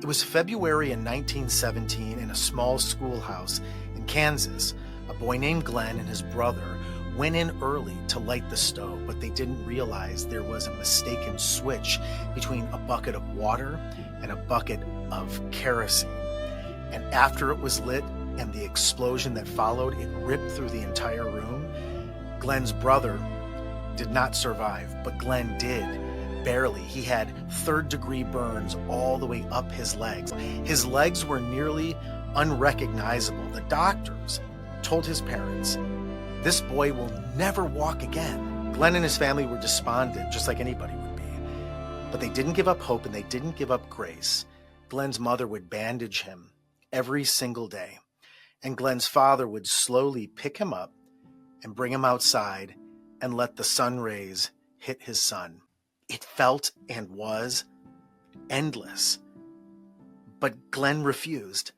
It was February in 1917 in a small schoolhouse in Kansas. A boy named Glenn and his brother went in early to light the stove, but they didn't realize there was a mistaken switch between a bucket of water and a bucket of kerosene. And after it was lit and the explosion that followed, it ripped through the entire room. Glenn's brother did not survive, but Glenn did. Barely. He had third-degree burns all the way up his legs. His legs were nearly unrecognizable. The doctors told his parents, "This boy will never walk again." Glenn and his family were despondent, just like anybody would be. But they didn't give up hope and they didn't give up grace. Glenn's mother would bandage him every single day, and Glenn's father would slowly pick him up and bring him outside and let the sun rays hit his son. It felt and was endless. But Glenn refused.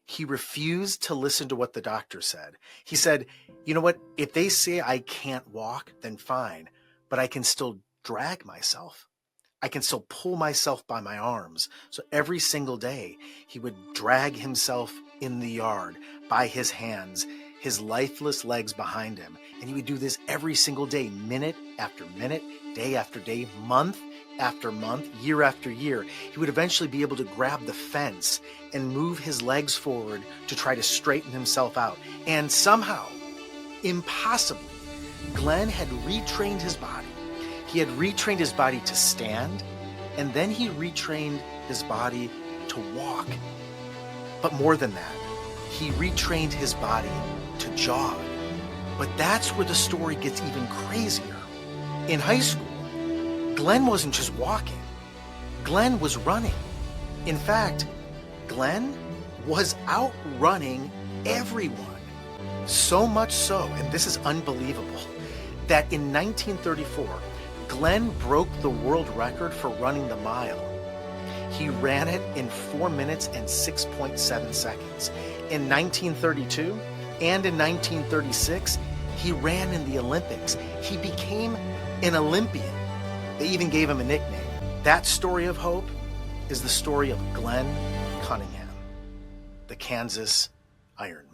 He refused to listen to what the doctor said. He said, "You know what? If they say I can't walk, then fine, but I can still drag myself. I can still pull myself by my arms." So every single day, he would drag himself in the yard by his hands, his lifeless legs behind him. And he would do this every single day, minute after minute, day after day, month after month, year after year. He would eventually be able to grab the fence and move his legs forward to try to straighten himself out. And somehow, impossibly, Glenn had retrained his body. He had retrained his body to stand, and then he retrained his body to walk. But more than that, he retrained his body to jog. But that's where the story gets even crazier. In high school, Glenn wasn't just walking. Glenn was running. In fact, Glenn was outrunning everyone. So much so, and this is unbelievable, that in 1934, Glenn broke the world record for running the mile. He ran it in 4 minutes and 6.7 seconds. In 1932 and in 1936, he ran in the Olympics. He became an Olympian. They even gave him a nickname. That story of hope is the story of Glenn Cunningham, the Kansas Ironman.